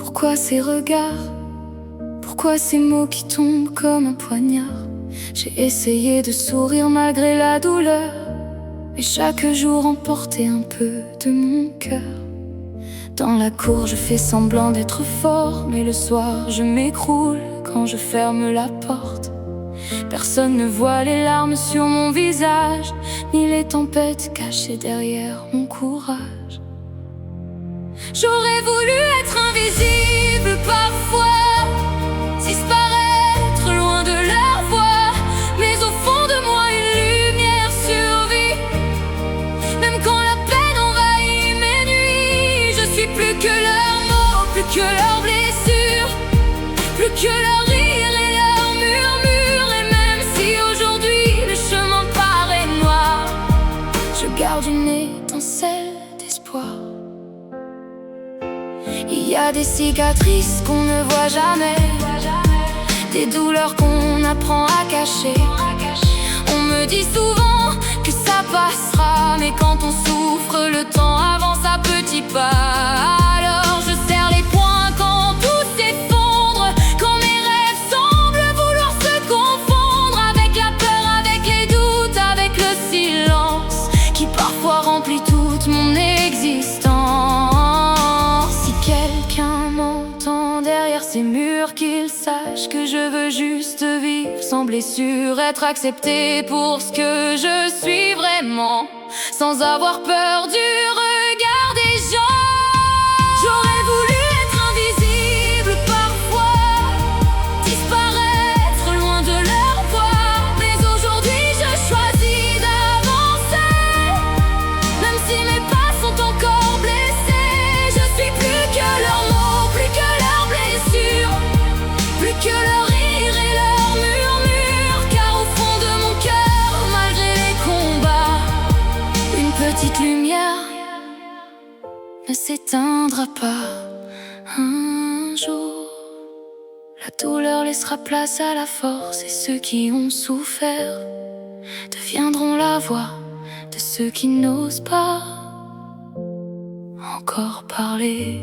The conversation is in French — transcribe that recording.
Pourquoi ces regards? Pourquoi ces mots qui tombent comme un poignard? J'ai essayé de sourire malgré la douleur, mais chaque jour emportait un peu de mon cœur. Dans la cour je fais semblant d'être fort, mais le soir je m'écroule quand je ferme la porte. Personne ne voit les larmes sur mon visage, ni les tempêtes cachées derrière mon courage. J'aurais voulu être invisible parfois, disparaître loin de leur voix, mais au fond de moi une lumière survit. Même quand la peine envahit mes nuits, je suis plus que leurs mots, plus que leurs blessures, plus que leur rire et leur murmure. Et même si aujourd'hui le chemin paraît noir, je garde une étincelle d'espoir. Il y a des cicatrices qu'on ne voit jamais, des douleurs qu'on apprend à cacher. On me dit souvent que ça passera, mais quand on souffre, le temps avance à petits pas. Alors je serre les poings quand tout s'effondre, quand mes rêves semblent vouloir se confondre avec la peur, avec les doutes, avec le silence qui parfois remplit toute mon existence. Quelqu'un m'entend derrière ces murs, qu'il sache que je veux juste vivre sans blessure, être accepté pour ce que je suis vraiment, sans avoir peur du regard des gens. J'aurais voulu être invisible parfois, disparaître loin de leur voix, mais aujourd'hui je choisis d'avancer, même si mes pas sont encore blessés. Je suis plus que leurs mots, plus que leurs blessures, plus que leur rire et leur murmure. Car au fond de mon cœur, malgré les combats, une petite lumière ne s'éteindra pas. Un jour, la douleur laissera place à la force, et ceux qui ont souffert deviendront la voix de ceux qui n'osent pas encore parler.